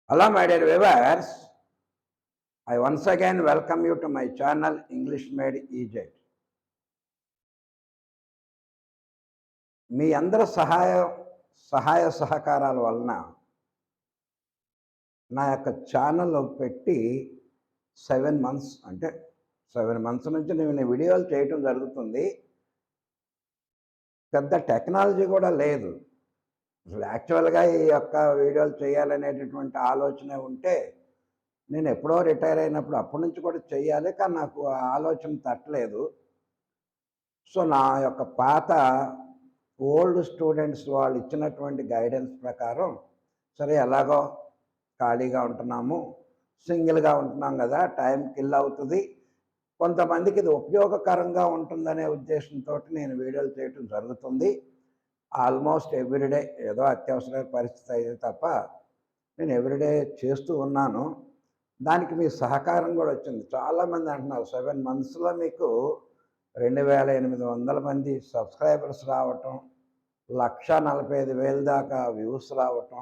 Hello, my dear viewers. I once again welcome you to my channel English Made Easy. మీ అందరి సహాయ సహకారాల వలన నా యొక్క ఛానల్ పెట్టి 7 మంత్స్ అంటే 7 మంత్స్ నుంచి నేను వీడియోలు చేయటం జరుగుతుంది. పెద్ద టెక్నాలజీ కూడా లేదు. అసలు యాక్చువల్గా ఈ యొక్క వీడియోలు చేయాలనేటటువంటి ఆలోచన ఉంటే నేను ఎప్పుడో రిటైర్ అయినప్పుడు అప్పటి నుంచి కూడా చేయాలి, కానీ నాకు ఆ ఆలోచన తట్టలేదు. సో నా యొక్క పాత ఓల్డ్ స్టూడెంట్స్ వాళ్ళు ఇచ్చినటువంటి గైడెన్స్ ప్రకారం సరే ఎలాగో ఖాళీగా ఉంటున్నాము, సింగిల్గా ఉంటున్నాం కదా, టైం కిల్ అవుతుంది, కొంతమందికి ఇది ఉపయోగకరంగా ఉంటుందనే ఉద్దేశంతో నేను వీడియోలు చేయటం జరుగుతుంది. ఆల్మోస్ట్ ఎవ్రీడే ఏదో అత్యవసర పరిస్థితి అయితే తప్ప నేను ఎవ్రీడే చేస్తూ ఉన్నాను. దానికి మీ సహకారం కూడా వచ్చింది. చాలామంది అంటున్నారు 7 మంత్స్లో మీకు 2800 మంది సబ్స్క్రైబర్స్ రావటం, 1,45,000 దాకా వ్యూస్ రావటం,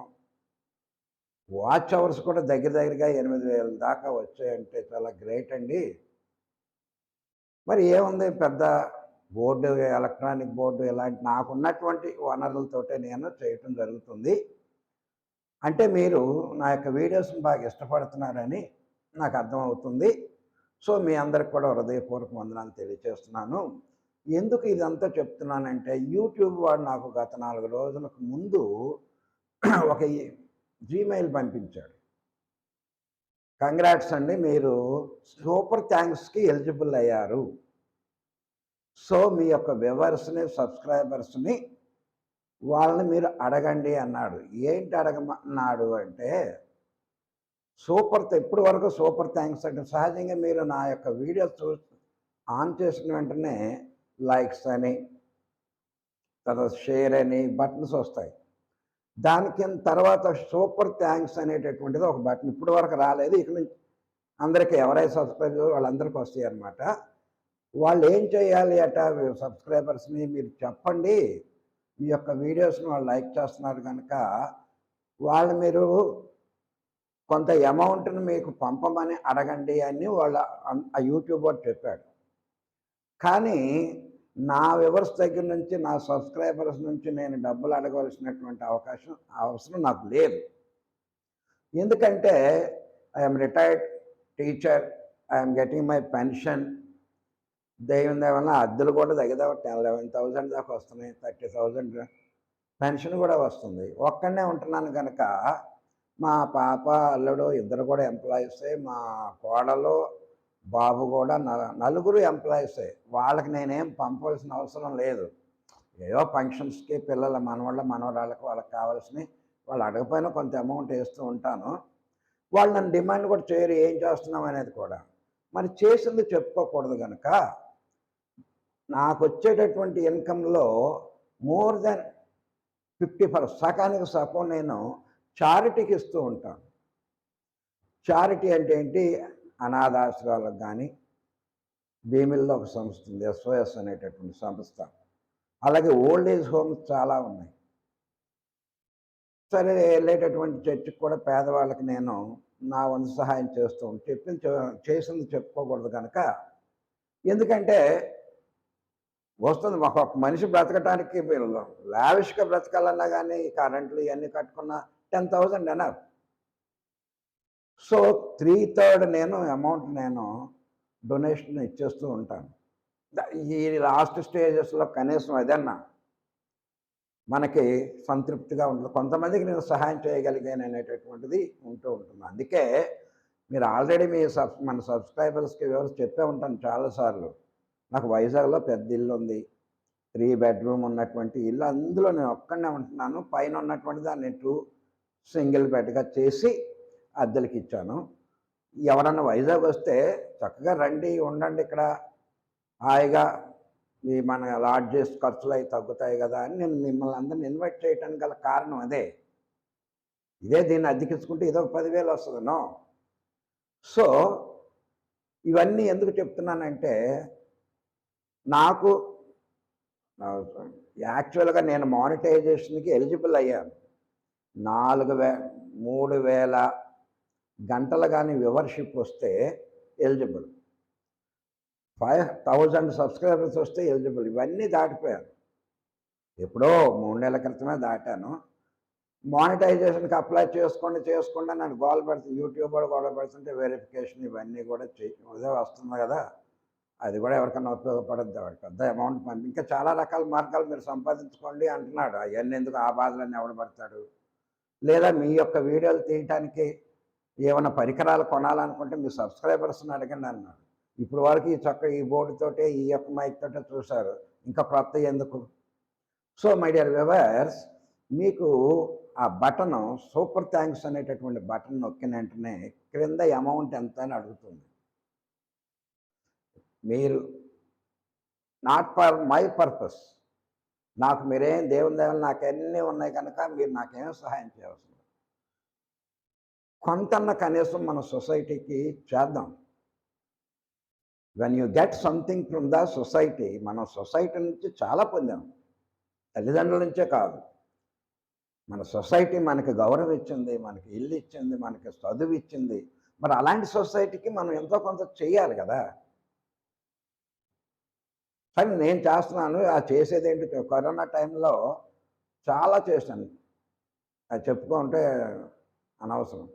వాచ్ అవర్స్ కూడా దగ్గరగా 8,000 దాకా వచ్చాయంటే చాలా గ్రేట్ అండి. మరి ఏముంది, పెద్ద బోర్డు, ఎలక్ట్రానిక్ బోర్డు ఇలాంటి నాకున్నటువంటి వనరులతోటే నేను చేయటం జరుగుతుంది. అంటే మీరు నా యొక్క వీడియోస్ని బాగా ఇష్టపడుతున్నారని నాకు అర్థమవుతుంది. సో మీ అందరికి కూడా హృదయపూర్వక వందనాలు తెలియజేస్తున్నాను. ఎందుకు ఇదంతా చెప్తున్నానంటే యూట్యూబ్ వాడు నాకు గత 4 రోజులకు ముందు ఒక జీమెయిల్ పంపించాడు. కంగ్రాట్స్ అండి, మీరు సూపర్ థ్యాంక్స్కి ఎలిజిబుల్ అయ్యారు. సో మీ యొక్క వ్యూవర్స్ని, సబ్స్క్రైబర్స్ని వాళ్ళని మీరు అడగండి అన్నాడు. ఏంటి అడగమన్నాడు అంటే, ఇప్పటి వరకు సూపర్ థ్యాంక్స్ అంటే సహజంగా మీరు నా యొక్క వీడియోస్ ఆన్ చేసిన వెంటనే లైక్స్ అని, తర్వాత షేర్ అని బటన్స్ వస్తాయి. దానికి తర్వాత సూపర్ థ్యాంక్స్ అనేటటువంటిది ఒక బటన్ ఇప్పటి వరకు రాలేదు. ఇక నుంచి అందరికీ ఎవరైతే సబ్స్క్రైబ్ వాళ్ళందరికీ వస్తాయి అన్నమాట. వాళ్ళు ఏం చేయాలి అట, సబ్స్క్రైబర్స్ని మీరు చెప్పండి, మీ యొక్క వీడియోస్ని వాళ్ళు లైక్ చేస్తున్నారు కనుక వాళ్ళు మీరు కొంత అమౌంట్ని మీకు పంపమని అడగండి అని ఆ యూట్యూబ్ వాడు చెప్పాడు. కానీ నా వ్యూవర్స్ దగ్గర నుంచి, నా సబ్స్క్రైబర్స్ నుంచి నేను డబ్బులు అడగవలసినటువంటి అవసరం నాకు లేదు. ఎందుకంటే I'm retired teacher, I'm getting my pension. దేవుని దయ వల్ల అద్దెలు కూడా దగ్గర 11,000 దాకా వస్తున్నాయి, 30,000 పెన్షన్ కూడా వస్తుంది. ఒక్కడనే ఉంటున్నాను కనుక మా పాప, అల్లుడు ఇద్దరు కూడా ఎంప్లాయీసే, మా కోడలు, బాబు కూడా నలుగురు ఎంప్లాయీసే. వాళ్ళకి నేనేం పంపవలసిన అవసరం లేదు. ఏదో ఫంక్షన్స్కి పిల్లల మనవరాళ్ళకి వాళ్ళకి కావాల్సినవి వాళ్ళు అడగపోయినా కొంత అమౌంట్ వేస్తూ ఉంటాను. వాళ్ళు నన్ను డిమాండ్ కూడా చేయరు ఏం చేస్తున్నాం అనేది కూడా. మరి చేసింది చెప్పుకోకూడదు కనుక నాకు వచ్చేటటువంటి ఇన్కంలో మోర్ దెన్ 50% సగానికి సగం నేను చారిటీకి ఇస్తూ ఉంటాను. చారిటీ అంటే ఏంటి, అనాథాశ్రమాలకు కానీ, భీమిల్లో ఒక సంస్థ ఉంది SOS అనేటటువంటి సంస్థ, అలాగే ఓల్డ్ ఏజ్ హోమ్స్ చాలా ఉన్నాయి. సరే వెళ్ళేటటువంటి చర్చికి కూడా పేదవాళ్ళకి నేను నా వంతు సహాయం చేస్తూ చేసింది చెప్పుకోకూడదు కనుక. ఎందుకంటే వస్తుంది ఒక్కొక్క మనిషి బ్రతకటానికి లావిష్గా బ్రతకాలన్నా కానీ కరెంట్లు ఇవన్నీ కట్టుకున్న 10,000 ఎనఫ్. సో 3/3 అమౌంట్ నేను డొనేషన్ ఇచ్చేస్తూ ఉంటాను. ఈ లాస్ట్ స్టేజెస్లో కనీసం అదన్నా మనకి సంతృప్తిగా ఉంటుంది. కొంతమందికి నేను సహాయం చేయగలిగాను అనేటటువంటిది ఉంటూ ఉంటుంది. అందుకే మీరు ఆల్రెడీ మన సబ్స్క్రైబర్స్కి వివరించి చెప్పే ఉంటాను చాలాసార్లు. నాకు వైజాగ్లో పెద్ద ఇల్లు ఉంది, 3 బెడ్రూమ్ ఉన్నటువంటి ఇల్లు. అందులో నేను ఒక్కడనే ఉంటున్నాను. పైన ఉన్నటువంటి దాన్ని 2 సింగిల్ బెడ్గా చేసి అద్దెలకి ఇచ్చాను. ఎవరన్నా వైజాగ్ వస్తే చక్కగా రండి, ఉండండి ఇక్కడ హాయిగా, మన లాడ్జెస్ ఖర్చులు అవి తగ్గుతాయి కదా అని నేను మిమ్మల్ని అందరిని ఇన్వైట్ చేయడానికి గల కారణం అదే. దీన్ని అద్దెకించుకుంటే ఇదో 10,000 వస్తుందనో. సో ఇవన్నీ ఎందుకు చెప్తున్నానంటే, నాకు యాక్చువల్గా నేను మానిటైజేషన్కి ఎలిజిబుల్ అయ్యాను 3,000 గంటలు కానీ వ్యూవర్షిప్ వస్తే ఎలిజిబుల్. 5000 సబ్స్క్రైబర్స్ వస్తే ఎలిజిబుల్. ఇవన్నీ దాటిపోయాను. ఎప్పుడో 3 నెలల క్రితమే దాటాను. మానిటైజేషన్కి అప్లై చేసుకోండి అని నన్ను గోల పెడుతుంది. యూట్యూబ్ కూడా గోల పెడుతుంటే వెరిఫికేషన్ ఇవన్నీ కూడా అదే వస్తుంది కదా, అది కూడా ఎవరికైనా ఉపయోగపడద్దు. వాడు పెద్ద అమౌంట్ ఇంకా చాలా రకాల మార్గాలు మీరు సంపాదించుకోండి అంటున్నాడు. అవన్నీ ఎందుకు, ఆ బాధలన్నీ ఎవడు పడతాడు? లేదా మీ యొక్క వీడియోలు తీయటానికి ఏమైనా పరికరాలు కొనాలనుకుంటే మీ సబ్స్క్రైబర్స్ని అడగండి అన్నాడు. ఇప్పుడు వరకు ఈ బోర్డుతోటే ఈ యొక్క మైక్ తోటే చూశారు, ఇంకా క్రొత్త ఎందుకు? సో మై డియర్ వ్యూవర్స్, మీకు ఆ బటను సూపర్ థ్యాంక్స్ అనేటటువంటి బటన్ నొక్కిన వెంటనే క్రింద అమౌంట్ ఎంత అని అడుగుతుంది. మీరు నాట్ ఫర్ మై పర్పస్, నాకు మీరేం దేవుని దేవలు నాకు అన్నీ ఉన్నాయి కనుక మీరు నాకేం సహాయం చేయవలసింది. కొంతన్న కనీసం మన సొసైటీకి చేద్దాం. When you get something from the society, మనం సొసైటీ నుంచి చాలా పొందాం. తల్లిదండ్రుల నుంచే కాదు, మన సొసైటీ మనకి గౌరవం ఇచ్చింది, మనకి ఇల్లు ఇచ్చింది, మనకి చదువు ఇచ్చింది. మరి అలాంటి సొసైటీకి మనం ఎంతో కొంత చేయాలి కదా. కానీ నేను చేస్తున్నాను. ఆ చేసేది ఏంటి, కరోనా టైంలో చాలా చేశాను. అది చెప్పుకుంటే అనవసరం.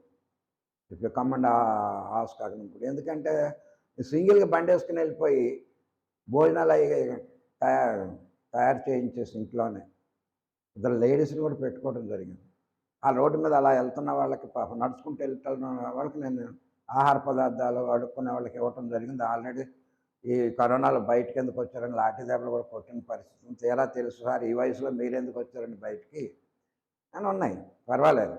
ఇప్పుడు కమ్మండి ఆస్కాగినప్పుడు, ఎందుకంటే సింగిల్గా బండి వేసుకుని వెళ్ళిపోయి భోజనాలు అవి తయారు చేయించేసి ఇంట్లోనే ఇద్దరు లేడీస్ని కూడా పెట్టుకోవడం జరిగింది. ఆ రోడ్డు మీద అలా వెళ్తున్న వాళ్ళకి, పాపం నడుచుకుంటూ వెళ్తున్న వాళ్ళకి నేను ఆహార పదార్థాలు అడుక్కునే వాళ్ళకి ఇవ్వటం జరిగింది. ఆల్రెడీ ఈ కరోనాలో బయటకు ఎందుకు వచ్చారని లాఠీ దెబ్బలు కూడా కొట్టిన పరిస్థితి. తీరా తెలుసు, సార్ ఈ వయసులో మీరెందుకు వచ్చారండి బయటికి అని ఉన్నాయి. పర్వాలేదు.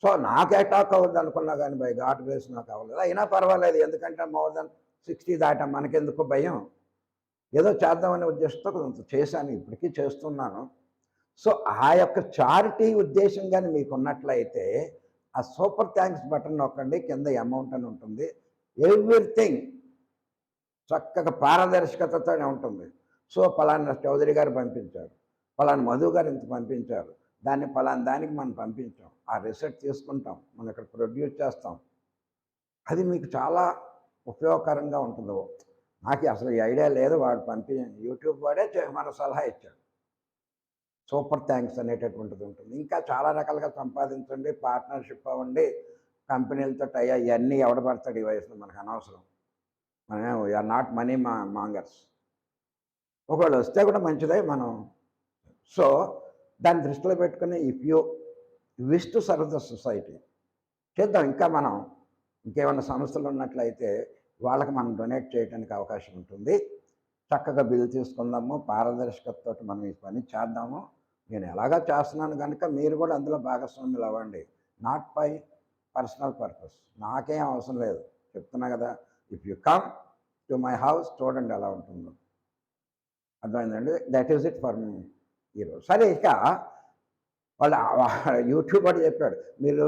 సో నాకు అటాక్ అవ్వద్దు అనుకున్నా కానీ బై గాడ్ గ్రేస్ నాకు అవ్వలేదు. అయినా పర్వాలేదు, ఎందుకంటే మోర్ దెన్ 60 దాటా, మనకెందుకు భయం. ఏదో చేద్దామనే ఉద్దేశంతో కొంత చేశాను, ఇప్పటికీ చేస్తున్నాను. సో ఆ యొక్క చారిటీ ఉద్దేశం కానీ మీకు ఉన్నట్లయితే ఆ సూపర్ థ్యాంక్స్ బటన్ నొక్కండి, కింద అమౌంట్ అని ఉంటుంది. ఎవ్రీథింగ్ చక్కగా పారదర్శకతతోనే ఉంటుంది. సో పలానా చౌదరి గారు పంపించారు, పలానా మధు గారు ఇంత పంపించారు, దాన్ని పలానా దానికి మనం పంపించాం, ఆ రిసెర్చ్ తీసుకుంటాం, మనం ఇక్కడ ప్రొడ్యూస్ చేస్తాం. అది మీకు చాలా ఉపయోగకరంగా ఉంటుంది. నాకు అసలు ఈ ఐడియా లేదు, వాడు యూట్యూబ్ వాడే మన సలహా ఇచ్చాడు. సూపర్ థ్యాంక్స్ అనేటటువంటిది ఉంటుంది. ఇంకా చాలా రకాలుగా సంపాదించండి, పార్ట్నర్షిప్ అవ్వండి, కంపెనీలతో అయ్యా, ఇవన్నీ ఎవడబడతాడు ఈ వయసులో, మనకు అనవసరం. మనం వీఆర్ నాట్ మనీ మాంగర్స్. ఒకవేళ వస్తే కూడా మంచిదే మనం. సో దాన్ని దృష్టిలో పెట్టుకుని if you wish to serve the society చేద్దాం. ఇంకా మనం ఇంకేమైనా సంస్థలు ఉన్నట్లయితే వాళ్ళకి మనం డొనేట్ చేయడానికి అవకాశం ఉంటుంది. చక్కగా బిల్లు తీసుకుందాము, పారదర్శకతతో మనం ఈ పని చేద్దాము. నేను ఎలాగా చేస్తున్నాను కనుక మీరు కూడా అందులో భాగస్వాములు అవ్వండి. నాట్ బై పర్సనల్ పర్పస్, నాకేం అవసరం లేదు, చెప్తున్నా కదా. If you come to my house చూడండి ఎలా ఉంటుందో, అర్థమైందండి. That is it for me ఈరోజు. సరే, ఇక వాళ్ళు యూట్యూబ్ అని చెప్పాడు, మీరు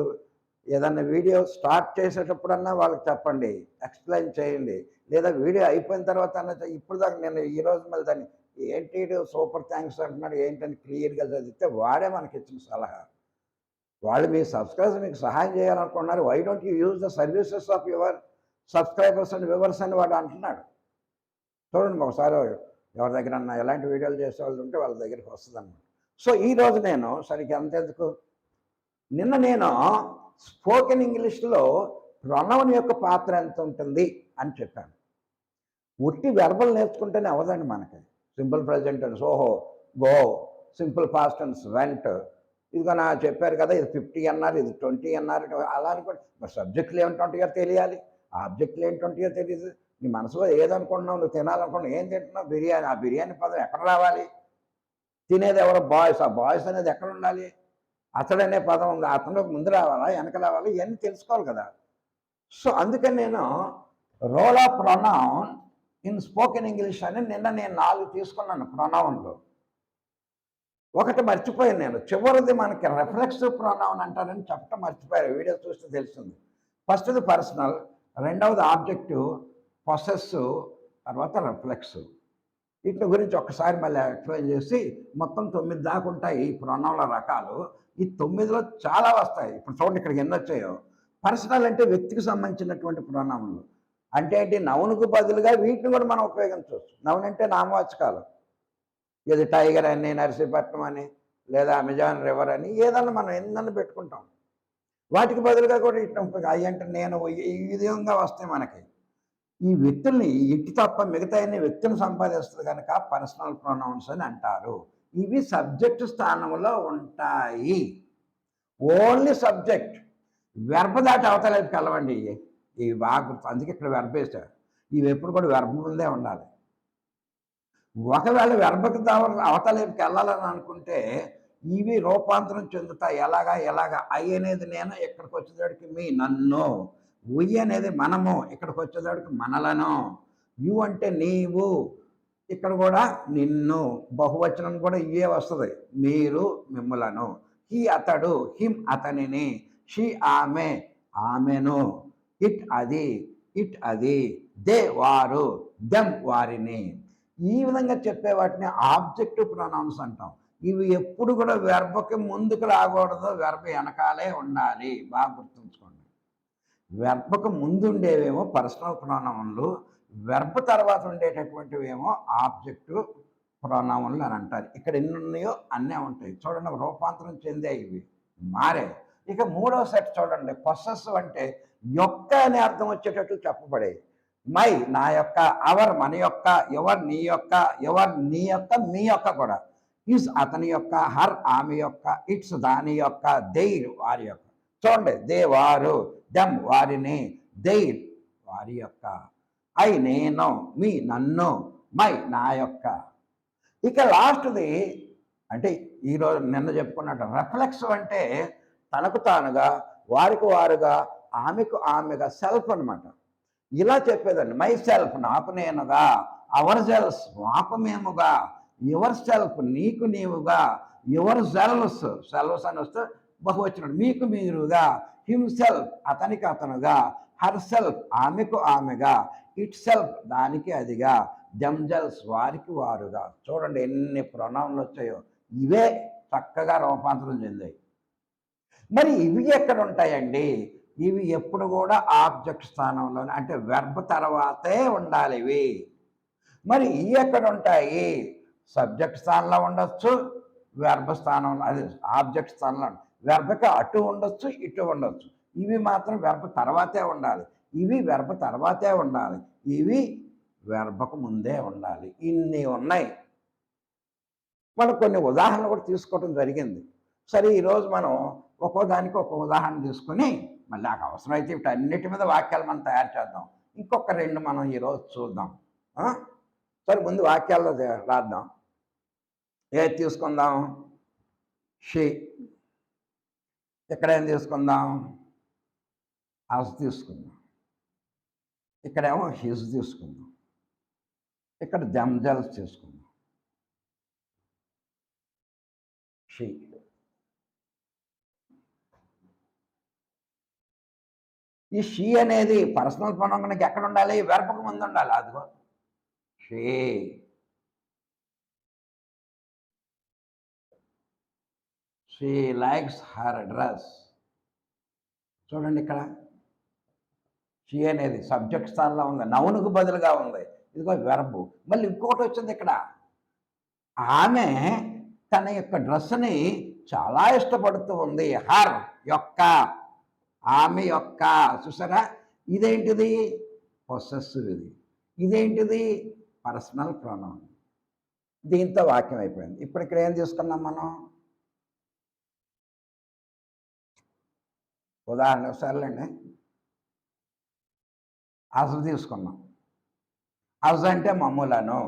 ఏదన్నా వీడియో స్టార్ట్ చేసేటప్పుడన్నా వాళ్ళకి చెప్పండి, ఎక్స్ప్లెయిన్ చేయండి. లేదా వీడియో అయిపోయిన తర్వాత అన్న, ఇప్పుడు దాకా నేను ఈరోజు మళ్ళీ దాన్ని ఏంటి సూపర్ థ్యాంక్స్ అంటున్నాడు ఏంటని క్లియర్గా చదివితే వాడే మనకి ఇచ్చిన సలహా. వాళ్ళు మీ సబ్స్క్రైబర్స్ మీకు సహాయం చేయాలనుకున్నారు. Why don't you use the services of your subscribers and viewers అని వాడు అంటున్నాడు. చూడండి, ఒకసారి ఎవరి దగ్గర ఎలాంటి వీడియోలు చేసే వాళ్ళు ఉంటే వాళ్ళ దగ్గరికి వస్తుంది అన్నమాట. సో ఈరోజు నేను సరిగ్గా అంతెందుకు, నిన్న నేను స్పోకెన్ ఇంగ్లీష్లో ప్రొనౌన్ యొక్క పాత్ర ఎంత ఉంటుంది అని చెప్పాను. ఉట్టి వెర్బల్ నేర్చుకుంటేనే అవ్వదండి మనకి. సింపుల్ ప్రజెంట్ టెన్స్, ఓహో, go, simple past tense, went, ఇదిగో నా చెప్పారు కదా, ఇది 50 అన్నారు, ఇది 20 అన్నారు, అలా అనుకోండి. మరి సబ్జెక్టులు ఏమిటంటాయో తెలియాలి, ఆబ్జెక్టులు ఏంటంటాయో తెలియదు. నీ మనసులో ఏదనుకుంటున్నావు, నువ్వు తినాలనుకున్నావు, ఏం తింటున్నావు, బిర్యానీ. ఆ బిర్యానీ పదం ఎక్కడ రావాలి? తినేది ఎవరో బాయ్స్, ఆ బాయ్స్ అనేది ఎక్కడ ఉండాలి? అతడనే పదం ఉంది, అతను ముందు రావాలా వెనక రావాలా, ఇవన్నీ తెలుసుకోవాలి కదా. సో అందుకని నేను role of pronoun in spoken English అని నిన్న నేను 4 తీసుకున్నాను ప్రొనౌన్లో. ఒకటి మర్చిపోయాను నేను, చివరిది మనకి రిఫ్లెక్సివ్ ప్రొనౌన్ అంటారని చెప్పడం మర్చిపోయారు. వీడియో చూస్తే తెలుస్తుంది. ఫస్ట్ది పర్సనల్, రెండవది ఆబ్జెక్టివ్, పొసెసివ్, తర్వాత రిఫ్లెక్సివ్. వీటి గురించి ఒక్కసారి మళ్ళీ ఎక్స్ప్లెయిన్ చేసి, మొత్తం 9 దాకా ఉంటాయి ఈ ప్రొనౌన్ల రకాలు. ఈ 9లో చాలా వస్తాయి. ఇప్పుడు చూడండి, ఇక్కడికి ఎన్ని వచ్చాయో. పర్సనల్ అంటే వ్యక్తికి సంబంధించినటువంటి ప్రోనౌన్లు. అంటే ఏంటి, నౌన్కు బదులుగా వీటిని కూడా మనం ఉపయోగించవచ్చు. నౌన్ అంటే నామవాచకాలు. ఇది టైగర్ అని, నర్సీపట్నం అని, లేదా అమెజాన్ రివర్ అని ఏదన్నా మనం ఎన్నన్నా పెట్టుకుంటాం. వాటికి బదులుగా కూడా ఇట్లా అవి అంటే నేను ఈ విధంగా వస్తాయి మనకి. ఈ వ్యక్తుల్ని ఇంటి తప్ప మిగతా అన్ని వ్యక్తులను సంపాదిస్తుంది కనుక పర్సనల్ ప్రొనౌన్స్ అని అంటారు. ఇవి సబ్జెక్ట్ స్థానంలో ఉంటాయి. Only subject. వెర్బ్ దాటి అవతలైపుకి వెళ్ళవండి. ఇవి బాగా గుర్తు. అందుకే ఇక్కడ వెర్బ్ వేశారు. ఇవి ఎప్పుడు కూడా వెర్బ్ ముందే ఉండాలి. ఒకవేళ వెర్బకి అవతలైపుకి వెళ్ళాలని అనుకుంటే ఇవి రూపాంతరం చెందుతాయి. ఎలాగా ఐ అనేది నేను, ఇక్కడికి వచ్చేదాడికి మీ నన్ను. ఉయ్ అనేది మనము, ఇక్కడికి వచ్చేదాడికి మనలను. యు అంటే నీవు, ఇక్కడ కూడా నిన్ను. బహువచనం కూడా ఇవే వస్తుంది. మీరు మిమ్ములను. హీ అతడు, హిమ్ అతనిని. షీ ఆమె, ఆమెను. ఇట్ అది, ఇట్ అది. దే వారు, దెమ్ వారిని. ఈ విధంగా చెప్పే వాటిని ఆబ్జెక్టివ్ ప్రొనౌన్స్ అంటాం. ఇవి ఎప్పుడు కూడా వెర్బకి ముందుకు రాకూడదు, వెర్బ వెనకాలే ఉండాలి. బాగా గుర్తుంచుకోండి. వెర్బకు ముందు ఉండేవేమో పర్సనల్ ప్రొనౌన్లు, వెర్బ్ తర్వాత ఉండేటటువంటివేమో ఆబ్జెక్టివ్ ప్రొనౌన్లు అని అంటారు. ఇక్కడ ఎన్ని ఉన్నాయో అన్నీ ఉంటాయి. చూడండి, రూపాంతరం చెందే ఇవి మారే. ఇక మూడవ సెట్ చూడండి. పొసెసివ్ అంటే యొక్క అనే అర్థం వచ్చేటట్టు చెప్పబడేది. మై నా యొక్క, అవర్ మన యొక్క, ఎవర్ నీ యొక్క, ఎవర్ నీ యొక్క, మీ యొక్క కూడా. ఈజ్ అతని యొక్క, హర్ ఆమె యొక్క, ఇట్స్ దాని యొక్క, దెయిర్ వారి యొక్క. చూడండి, దే వారు, దెమ్ వారిని, దెయిర్ వారి యొక్క, ఐ నేను, మీ నన్ను, మై నా యొక్క. ఇక లాస్ట్ది అంటే ఈరోజు నిన్న చెప్పుకున్నట్టు రిఫ్లెక్సివ్ అంటే తనకు తానుగా, వారికి వారుగా, ఆమెకు ఆమెగా, సెల్ఫ్ అనమాట. ఇలా చెప్పేదండి. మై సెల్ఫ్ నాకు నేనుగా, అవర్ సెల్ఫ్ మాకు మేముగా, యువర్ సెల్ఫ్ నీకు నీవుగా, యువర్ సెల్వ్స్ సెల్వ్స్ అని వస్తే బహువచనం, మీకు మీరుగా, హిమ్ సెల్ఫ్ అతనికి అతనుగా, హర్ సెల్ఫ్ ఆమెకు ఆమెగా, ఇట్ సెల్ఫ్ దానికి అదిగా, దెమ్జెల్స్ వారికి వారుగా. చూడండి ఎన్ని ప్రొనౌన్లు వచ్చాయో. ఇవే చక్కగా రూపాంతరం చెందాయి. మరి ఇవి ఎక్కడ ఉంటాయండి? ఇవి ఎప్పుడు కూడా ఆబ్జెక్ట్ స్థానంలోనే, అంటే వెర్బ్ తర్వాతే ఉండాలి ఇవి. మరి ఇవి ఎక్కడ ఉంటాయి? సబ్జెక్ట్ స్థానంలో ఉండొచ్చు, వెర్బ్ స్థానంలో, అది ఆబ్జెక్ట్ స్థానంలో. వెర్బ్కి అటు ఉండొచ్చు, ఇటు ఉండొచ్చు. ఇవి మాత్రం వెర్బ్ తర్వాతే ఉండాలి. ఇవి వెర్బ్ తర్వాతే ఉండాలి. ఇవి వెర్బకు ముందే ఉండాలి. ఇన్ని ఉన్నాయి. మనం కొన్ని ఉదాహరణలు కూడా తీసుకోవడం జరిగింది. సరే, ఈరోజు మనం ఒక్కో దానికి ఒక ఉదాహరణ తీసుకొని మళ్ళీ నాకు అవసరమైతే వీటన్నిటి మీద వాక్యాలు మనం తయారు చేద్దాం. ఇంకొక రెండు మనం ఈరోజు చూద్దాం. సరే, ముందు వాక్యాల్లో రాద్దాం. ఏది తీసుకుందాం? షీ. ఇక్కడ ఏం తీసుకుందాం? అస్ తీసుకుందాం. ఇక్కడేమో హిజ్ తీసుకుందాం. ఇక్కడ దెమ్జెల్స్ తీసుకుందాం. షీ. ఈ షీ అనేది పర్సనల్ ప్రొనౌన్కి ఎక్కడ ఉండాలి? వెర్బకు ముందు ఉండాలి. అదిగో she. She likes her dress. చూడండి, ఇక్కడ షీ అనేది సబ్జెక్ట్ స్థానంలో ఉంది, నౌన్కు బదులుగా ఉంది. ఇదిగో వెర్బు. మళ్ళీ ఇంకొకటి వచ్చింది ఇక్కడ. ఆమె తన యొక్క డ్రెస్ని చాలా ఇష్టపడుతూ ఉంది. హర్ యొక్క, ఆమె యొక్క. చూసారా? ఇదేంటిది? పొసెసివ్. ఇదేంటిది? Personal pronoun. దీంతో వాక్యం అయిపోయింది. ఇప్పుడు ఇక్కడ ఏం తీసుకున్నాం మనం? ఉదాహరణ సర్లేండి, అస్ తీసుకున్నాం. అస్ అంటే మమ్ములను.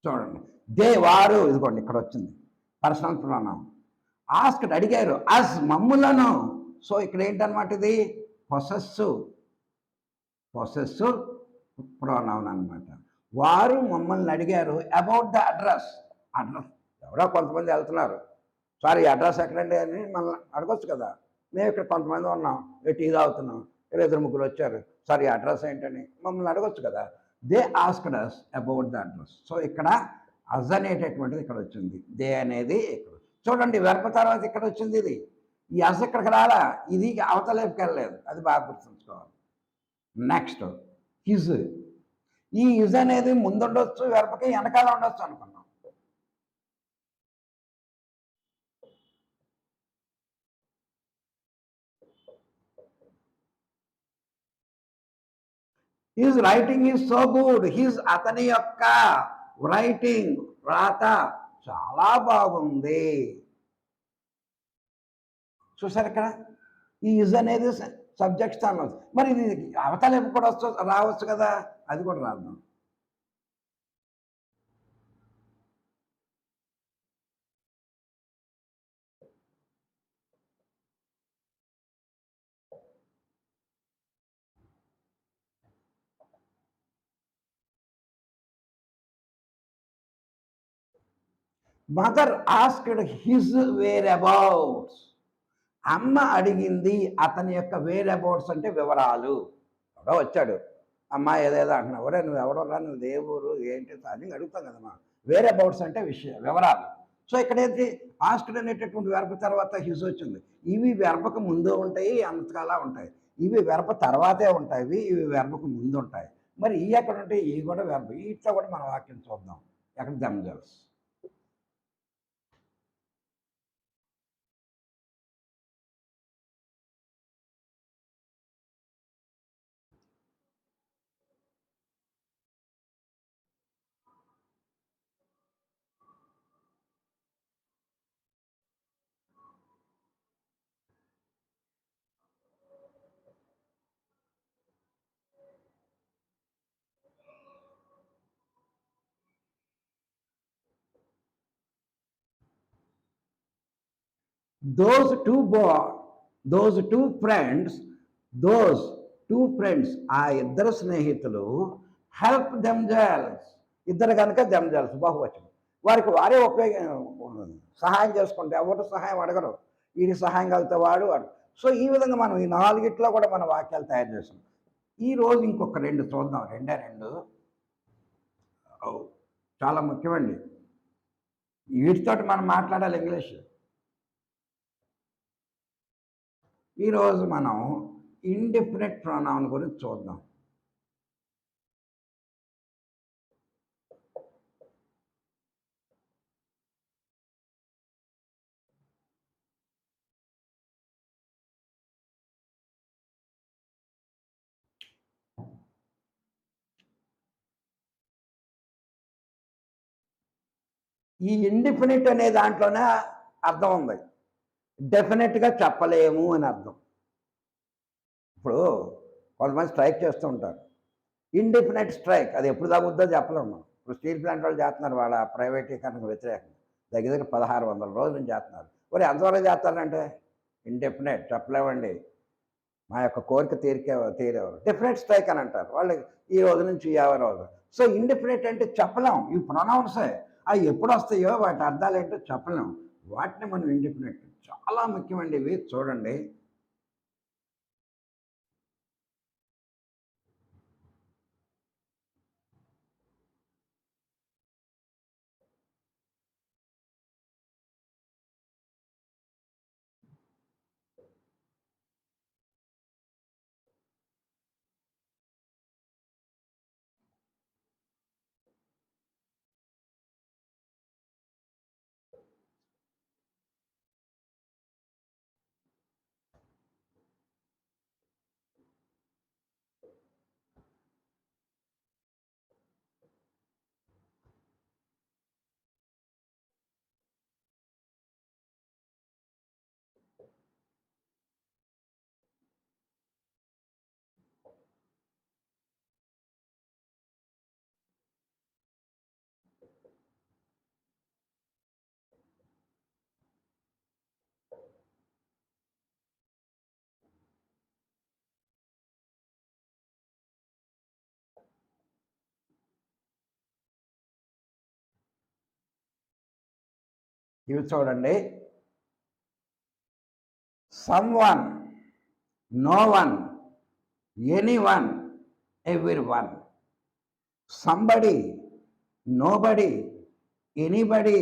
చూడండి, దే వారు. ఇదిగోండి, ఇక్కడ వచ్చింది పర్సనల్ ప్రొనౌన్. ఆస్క్డ్ అడిగారు, అస్ మమ్ములను. సో ఇక్కడ ఏంటన్నమాట? ఇది పొసెసివ్ ప్రొనౌన్ అనమాట. వారు మమ్మల్ని అడిగారు అబౌట్ ద అడ్రస్. అడ్రస్ ఎవరో కొంతమంది వెళ్తున్నారు, సార్ ఈ అడ్రస్ ఎక్కడండి అని మనల్ని అడగొచ్చు కదా. మేము ఇక్కడ కొంతమంది ఉన్నాం, టీ తాగుతున్నాం, ఇద్దరు ముగ్గురు వచ్చారు, సార్ ఈ అడ్రస్ ఏంటని మమ్మల్ని అడగొచ్చు కదా. They asked us about the address. So ఇక్కడ అజ్ అనేటటువంటిది ఇక్కడ వచ్చింది, దే అనేది ఇక్కడ చూడండి. వెర్బ్ తర్వాత ఇక్కడ వచ్చింది ఇది. ఈ అస్ ఇక్కడికి రాలా, ఇది అవతలేపుకి వెళ్ళలేదు, అది బాగా గుర్తుంచుకోవాలి. Next his. ఈ హిజ్ అనేది ముందుండొచ్చు, వెర్బ్కి వెనకాల ఉండొచ్చు అనుకున్నాం. His writing is so good. His అతని యొక్క రైటింగ్ రాత చాలా బాగుంది. చూసారు ఇక్కడ ఈ ఇజ్ అనేది సబ్జెక్ట్ స్థానం. మరి ఇది అవతలేపు కూడా రావచ్చు కదా, అది కూడా రాద్దాం. Mother asked his whereabouts. అమ్మ అడిగింది అతని యొక్క వేర్ అబౌట్స్ అంటే వివరాలు. ఎవడో వచ్చాడు, అమ్మ ఏదేదో అంటున్నావు, ఒరే నువ్వు ఎవడో రా, నువ్వు దేవుడు ఏంటి అని అడుగుతాం కదమ్మా. వేర్ అబౌట్స్ అంటే వివరాలు. సో ఇక్కడ ఏంటి, ఆస్క్డ్ అనేటటువంటి వెర్బ్ తర్వాత హిజ్ వచ్చింది. ఇవి వెర్బకు ముందు ఉంటాయి, అంతకాలా ఉంటాయి. ఇవి వెర్బ తర్వాతే ఉంటాయి, ఇవి వెర్బకు ముందు ఉంటాయి. మరి ఈ ఎక్కడ ఉంటాయి, ఇవి కూడా వెర్బ. ఇట్లా కూడా మన వాక్యం చూద్దాం. ఎక్కడ దెమ్సెల్వ్స్. those two friends ఆ ఇద్దరు స్నేహితులు హెల్ప్ దెమ్సెల్వ్స్. ఇద్దరు కనుక దెమ్సెల్వ్స్ బహువచనం. వారికి వారే సహాయం చేసుకుంటే ఎవరు సహాయం అడగరు, వీడి సహాయం కలిగితే వాడు. సో ఈ విధంగా మనం ఈ నాలుగిట్లో కూడా మన వాక్యాలు తయారు చేస్తాం. ఈరోజు ఇంకొక రెండు చూద్దాం, రెండు చాలా ముఖ్యమండి. వీటితోటి మనం మాట్లాడాలి ఇంగ్లీష్. ఈరోజు మనం ఇండెఫినిట్ ప్రొనౌన్ గురించి చూద్దాం. ఈ ఇండెఫినిట్ అనే దాంట్లోనే అర్థం ఉంది. డెఫినెట్గా చెప్పలేము అని అర్థం. ఇప్పుడు కొంతమంది స్ట్రైక్ చేస్తూ ఉంటారు, ఇండెఫినెట్ స్ట్రైక్. అది ఎప్పుడు తగ్గుద్దో చెప్పలేము. ఇప్పుడు స్టీల్ ప్లాంట్ వాళ్ళు చేస్తున్నారు, వాళ్ళ ప్రైవేటీకరణకు వ్యతిరేకంగా దగ్గర 1600 రోజులు చేస్తున్నారు. మరి ఎంతవరకు చేస్తారంటే ఇండెఫినెట్ చెప్పలేమండి, మా యొక్క కోరిక తీరేవారు డెఫినెట్ స్ట్రైక్ అని అంటారు వాళ్ళు. ఈ రోజు నుంచి 50 రోజులు. సో ఇండెఫినెట్ అంటే చెప్పలేం. ఈ ప్రొనౌన్సే అవి ఎప్పుడు వస్తాయో వాటి అర్థాలు ఏంటో చెప్పలేం. వాటిని మనం ఇండెఫినెట్ చాలా ముఖ్యమండి. ఇవి చూడండి. ఇవి చూడండి. someone, no one, anyone, everyone. Somebody, nobody, anybody,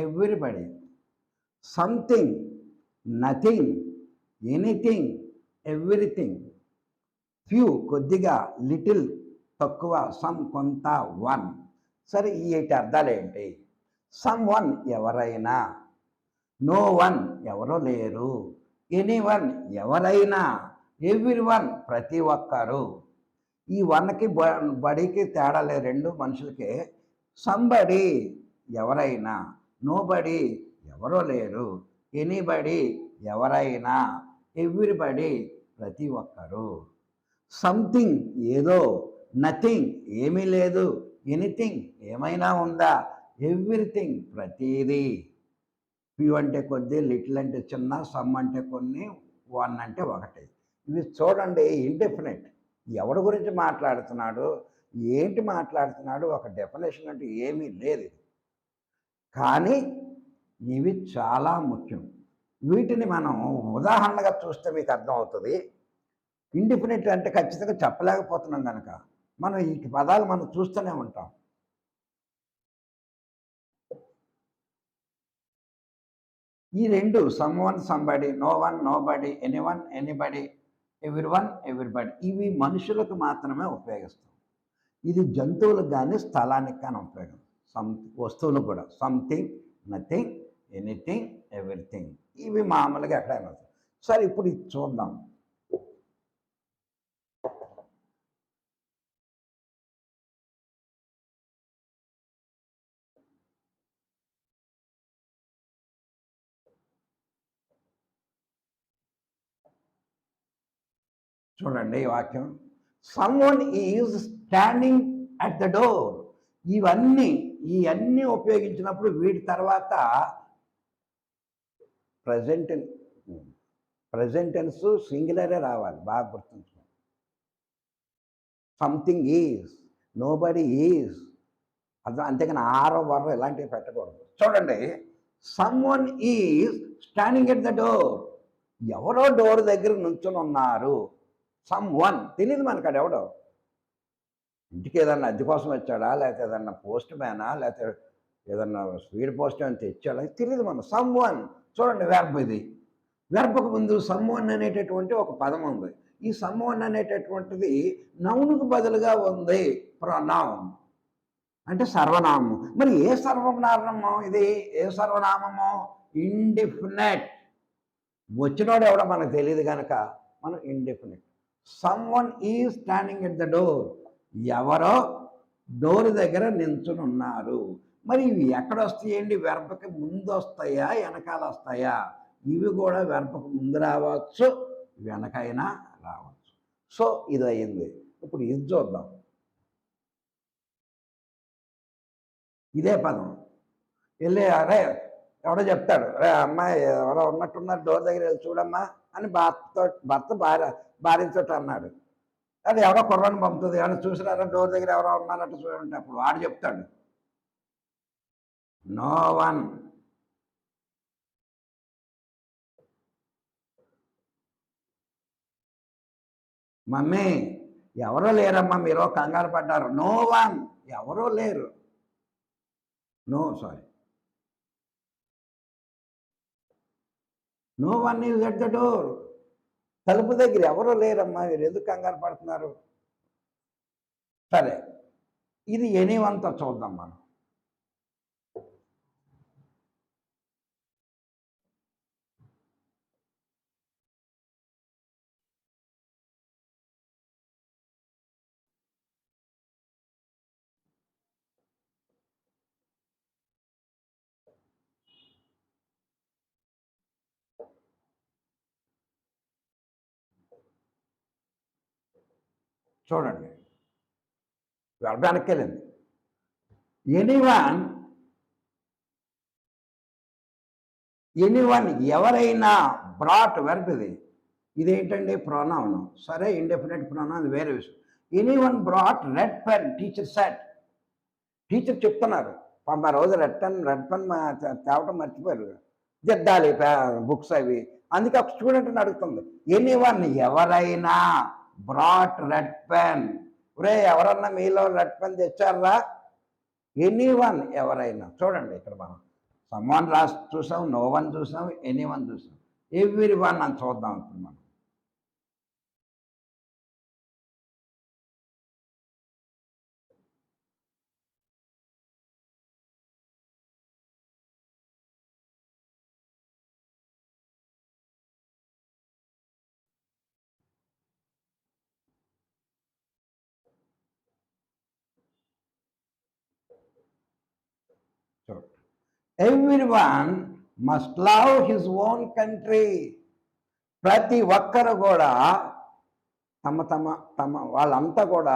everybody. Something, nothing, anything, everything. Few కొద్దిగా, లిటిల్ తక్కువ, సమ్ కొంత, వన్. సరే ఈ 8 అర్థాలు ఏంటి? సమ్ వన్ ఎవరైనా, నో వన్ ఎవరో లేరు, ఎనీ వన్ ఎవరైనా, ఎవ్రీ వన్ ప్రతి ఒక్కరు. ఈ వన్కి బడికి తేడా లేదు, రెండు మనుషులకే. సంబడి ఎవరైనా, నోబడి ఎవరో లేరు, ఎనీబడి ఎవరైనా, ఎవ్రీబడి ప్రతి ఒక్కరు. సంథింగ్ ఏదో, నథింగ్ ఏమీ లేదు, ఎనీథింగ్ ఏమైనా ఉందా, ఎవ్రీథింగ్ ప్రతిదీ. ఫ్యూ అంటే కొద్ది, లిటిల్ అంటే చిన్న, సమ్ అంటే కొన్ని, వన్ అంటే ఒకటి. ఇవి చూడండి ఇండెఫినెట్. ఎవరి గురించి మాట్లాడుతున్నాడు, ఏంటి మాట్లాడుతున్నాడు, ఒక డెఫినేషన్ అంటే ఏమీ లేదు. కానీ ఇవి చాలా ముఖ్యం. వీటిని మనం ఉదాహరణగా చూస్తే మీకు అర్థమవుతుంది. ఇండిఫినెట్ అంటే ఖచ్చితంగా చెప్పలేకపోతున్నాం కనుక మనం ఈ పదాలు మనం చూస్తూనే ఉంటాం. ఈ రెండు, someone, somebody, no one, nobody, anyone, anybody, everyone, everybody, ఇవి మనుషులకు మాత్రమే ఉపయోగిస్తాం. ఇది జంతువులకు కానీ స్థలానికి కానీ ఉపయోగం. వస్తువులు కూడా సంథింగ్, నథింగ్, ఎనీథింగ్, ఎవ్రీథింగ్, ఇవి మామూలుగా ఎక్కడైనా. సరే ఇప్పుడు ఇది చూద్దాం. చూడండి ఈ వాక్యం. Someone is standing at the door. ఇవన్నీ ఉపయోగించినప్పుడు వీటి తర్వాత ప్రజెంటెన్స్ సింగులరే రావాలి, బాగా గుర్తుంచుకోండి. సంథింగ్ ఈజ్, నోబడి ఈజ్, అది అంతేగాని ఆరో వరో ఇలాంటివి పెట్టకూడదు. చూడండి, someone is standing at the door. ఎవరో డోర్ దగ్గర నుంచుని ఉన్నారు. సమ్ వన్ తెలియదు మనకు, అది ఎవడో. ఇంటికి ఏదన్నా అద్దె కోసం వచ్చాడా, లేకపోతే ఏదన్నా పోస్ట్ మ్యానా, లేకపోతే ఏదన్నా స్పీడ్ పోస్ట్ అని తెచ్చాడా తెలియదు మనం. Some one. చూడండి వెర్బ్ ఇది. వెర్బ్కు ముందు సమ్ వన్ అనేటటువంటి ఒక పదం ఉంది. ఈ సమ్ వన్ అనేటటువంటిది నౌన్కు బదులుగా ఉంది, ప్రొనౌన్ అంటే సర్వనామం. మరి ఏ సర్వనామము ఇది? ఏ సర్వనామము? ఇండిఫినెట్. వచ్చినోడు ఎవడో మనకు తెలియదు కనుక మనం indefinite. Someone is standing at the door. ఎవరో డోర్ దగ్గర నించుని ఉన్నారు. మరి ఇవి ఎక్కడ వస్తాయండి? వెర్బకి ముందు వస్తాయా, వెనకాల వస్తాయా? ఇవి కూడా వెర్బకు ముందు రావచ్చు, వెనకైనా రావచ్చు. సో ఇది అయింది. ఇప్పుడు ఇది చూద్దాం. ఇదే పదం. వెళ్ళి అరే ఎవడో చెప్తాడు, రే అమ్మాయి ఎవరో ఉన్నట్టున్నారు డోర్ దగ్గర వెళ్ళి చూడమ్మా అని భర్త భార్యతో అన్నాడు. అది ఎవరో కుర్రాన్ని పంపుతుంది, ఎవరైనా చూసినారా డోర్ దగ్గర ఎవరో ఉన్నారంటే చూడండి. అప్పుడు వాడు చెప్తాడు నో వన్. మమ్మీ ఎవరో లేరమ్మా, మీరు కంగారు పడ్డారు. నో వన్, ఎవరో లేరు. No sorry, no one is at the door. తలుపు దగ్గర ఎవరో లేరమ్మా, మీరు ఎందుకు కంగారు పడుతున్నారు? సరే, ఇది ఎనీవన్తో చూద్దాం మనం. చూడండి, వెళ్దానికి వెళ్ళింది. ఎనీవన్ ఎవరైనా, బ్రాట్ వెర్బ్ ఇది. ఇదేంటండి? ప్రొనౌన్. సరే, ఇండెఫినెట్ ప్రొనౌన్, అది వేరే విషయం. Anyone brought red pen, teacher set. Teacher చెప్తున్నారు, ఆ రోజు రెడ్ పెన్ తేవటం మర్చిపోయారు, దిద్దాలి బుక్స్ అవి అందుకే ఒక స్టూడెంట్ని అడుగుతుంది, ఎనీవన్ ఎవరైనా బ్రాట్ రెడ్ పెన్. ఒరే ఎవరన్నా మీలో రెడ్ పెన్ తెచ్చారా? ఎనీవన్ ఎవరైనా. చూడండి ఇక్కడ మనం సమ్వన్ రాసి చూసాం, నో వన్ చూసాం, ఎనీవన్ చూసాం, ఎవ్రీ వన్ అని చూద్దాం ఇప్పుడు మనం. Everyone must love his own country. ప్రతి ఒక్కరు కూడా తమ తమ తమ వాళ్ళంతా కూడా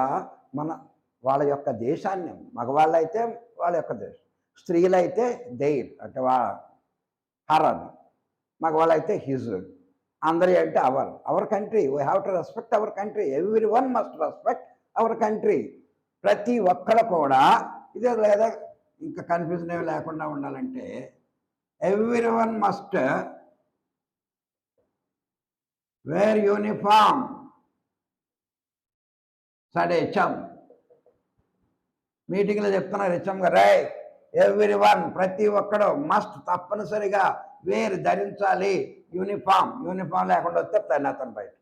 వాళ్ళ యొక్క దేశాన్ని, మగవాళ్ళైతే వాళ్ళ యొక్క దేశం, స్త్రీలైతే దెయిర్ అంటే హర్ అని, మగవాళ్ళైతే హిజ్, అందరి అంటే our country. We have to respect our country. Everyone must respect our country. ప్రతి ఒక్కరు కూడా ఇదే, లేదా ఇంకా కన్ఫ్యూజన్ ఏమి లేకుండా ఉండాలంటే ఎవ్రీవన్ మస్ట్ వేర్ యూనిఫామ్. సరే హెచ్ఎం మీటింగ్లో చెప్తున్నారు హెచ్ఎం గారు, ఎవ్రీవన్ ప్రతి ఒక్కడు మస్ట్ తప్పనిసరిగా వేర్ ధరించాలి యూనిఫామ్. యూనిఫామ్ లేకుండా వస్తే అతను బయట.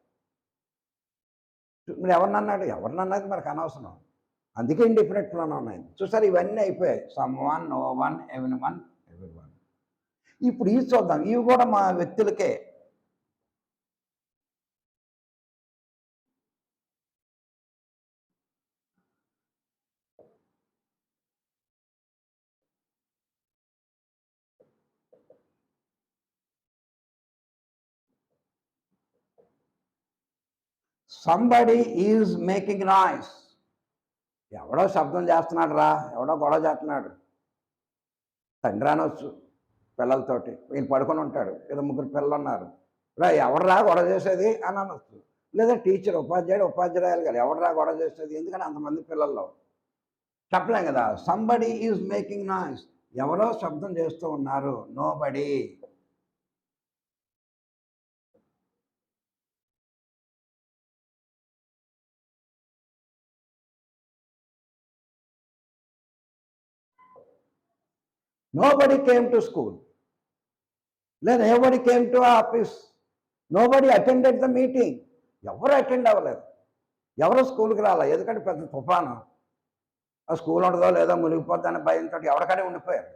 మీరు ఎవరినన్నది మనకు అనవసరం. అందుకే ఇండిఫరెంట్ ప్రోనౌన్ ఉన్నాయి. చూసారు, ఇవన్నీ అయిపోయాయి. Someone, no one, everyone, everyone. ఇప్పుడు ఇవి చూద్దాం, ఇవి కూడా మా వ్యక్తులకే. Somebody is making noise. ఎవడో శబ్దం చేస్తున్నాడు రా, ఎవడో గొడవ చేస్తున్నాడు. తండ్రి అనొచ్చు పిల్లలతోటి, వీళ్ళు పడుకొని ఉంటాడు, ఏదో ముగ్గురు పిల్లలు ఉన్నారు, రా ఎవడరా గొడవ చేసేది అని అనొచ్చు. లేదా టీచర్, ఉపాధ్యాయులు గారు, ఎవడరా గొడవ చేసేది, ఎందుకంటే అంతమంది పిల్లల్లో చెప్పలేం కదా. సంబడి ఈజ్ మేకింగ్ నాయిస్, ఎవరో శబ్దం చేస్తూ ఉన్నారు. Nobody. Nobody came to school. Then nobody came to office. Nobody attended the meeting. ఎవరు అటెండ్ అవ్వలేదు, ఎవరు స్కూల్కి రాలే. ఎందుకంటే పెద్ద తుఫాను, ఆ స్కూల్ ఉండదో లేదో మునిగిపోద్దని భయంతో ఎవరికనే ఉండిపోయారు.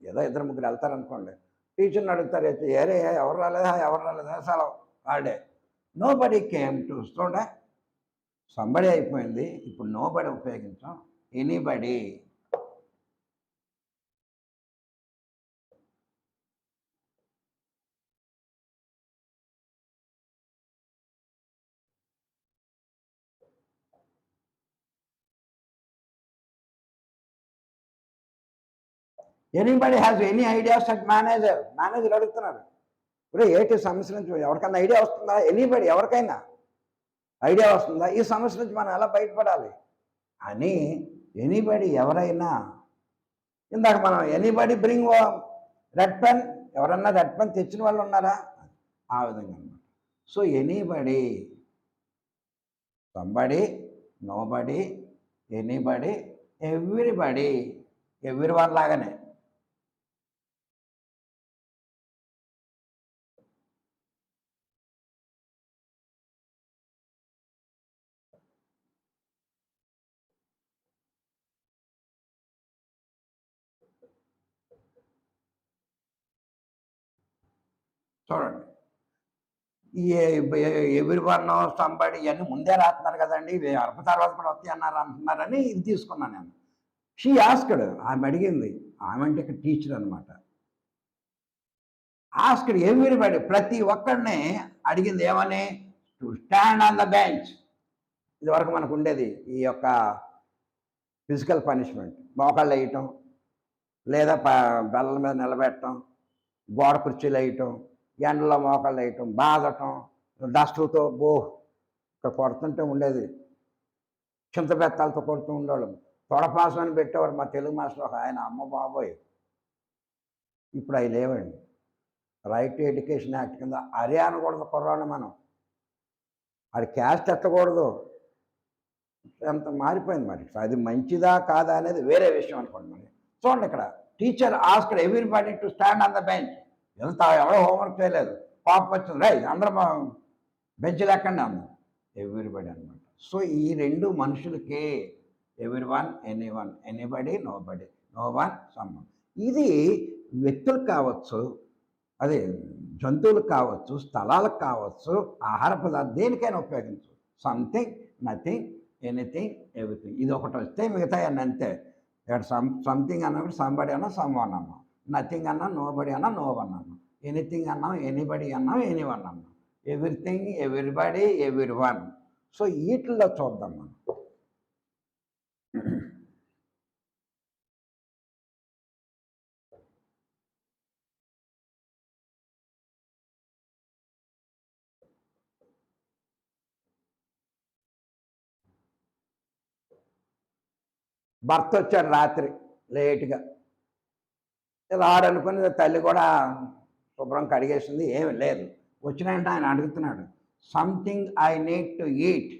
ఏదో ఇద్దరు ముగ్గురు వెళ్తారనుకోండి, టీచర్ని అడుగుతారు, ఏరే ఎవరు రాలేదా సెలవు హాలిడే. Nobody came to. చూడ సంబడి అయిపోయింది, ఇప్పుడు నోబడి ఉపయోగించాం. Anybody. Anybody has any ideas at manager. Manager అడుగుతున్నారు, ఇప్పుడు ఏంటి సమస్య నుంచి ఎవరికైనా ఐడియా వస్తుందా? ఎనీబడి, ఎవరికైనా ఐడియా వస్తుందా ఈ సమస్య నుంచి మనం ఎలా బయటపడాలి అని. ఎనీబడి ఎవరైనా. ఇందాక మనం ఎనీబడి బ్రింగ్ రెడ్ పెన్, ఎవరన్నా రెడ్ పెన్ తెచ్చిన వాళ్ళు ఉన్నారా? ఆ విధంగా అన్నమాట. So anybody, somebody, nobody, anybody, everybody. Everyone లాగానే. చూడండి, ఈ ఎవ్రీవన్, సంబడి ఇవన్నీ ముందే రాస్తున్నారు కదండి, అరప తర్వాత కూడా వస్తాయి అంటున్నారని ఇది తీసుకున్నాను నేను. షీ ఆస్క్డ్, ఆమె అడిగింది, ఆమె అంటే ఇక్కడ టీచర్ అనమాట. ఆస్క్డ్ ఎవ్రీబడి, ప్రతి ఒక్కడిని అడిగింది ఏమని? To stand on the bench. ఇదివరకు మనకు ఉండేది ఈ యొక్క ఫిజికల్ పనిష్మెంట్, మోకాళ్ళు వేయటం, లేదా బెల్లల మీద నిలబెట్టడం, గోడ కుర్చీలు వేయటం, ఎండలో మోకాళ్ళు వేయటం, బాధటం, డస్టులతో ఇక్కడ కొడుతుంటే ఉండేది, చింతబెత్తాలతో కొడుతూ ఉండేవాళ్ళం. తొడపాసం అని పెట్టేవారు మా తెలుగు మాస్టర్ ఒక ఆయన. అమ్మ బాబోయ్, ఇప్పుడు అవి లేవండి. రైట్ టు ఎడ్యుకేషన్ యాక్ట్ కింద అరే అనకూడదు కుర్రాడు మనం. అది క్యాస్ట్ ఎత్తకూడదు. ఎంత మారిపోయింది మరి. అది మంచిదా కాదా అనేది వేరే విషయం అనుకోండి మరి. చూడండి ఇక్కడ teacher asked everybody to stand on the bench. ఎంత ఎవరో హోంవర్క్ చేయలేదు, పాపం వచ్చింది, రై అందరూ బెంచ్లు ఎక్కండి అన్నారు. ఎవ్రీబడి అనమాట. సో ఈ రెండు మనుషులకే, everyone, anyone, anybody, nobody, no one, someone. ఇది వ్యక్తులకు కావచ్చు, అదే జంతువులకు కావచ్చు, స్థలాలకు కావచ్చు, ఆహార పదార్థం దేనికైనా ఉపయోగించు. Something, nothing, anything, everything. ఇది ఒకటి వస్తే మిగతా అన్నీ అంతే. ఇక్కడ సంథింగ్ అన్నప్పుడు సంబడి అన్నా, సమ్వన్ అన్నాం. నథింగ్ అన్నా, నోబడి అన్నా, నో వన్ అన్నాం. ఎనీథింగ్ అన్నాం, ఎనీబడి అన్నాం, ఎనీ వన్ అన్నాం. Everything, everybody, every one. So వీటిల్లో చూద్దాం మనం. భర్త వచ్చాడు రాత్రి లేటుగా. రాడనుకుని తల్లి కూడా శుభ్రం కడిగేసింది, ఏమి లేదు. వచ్చినాయంటే ఆయన అడుగుతున్నాడు, something I need to eat.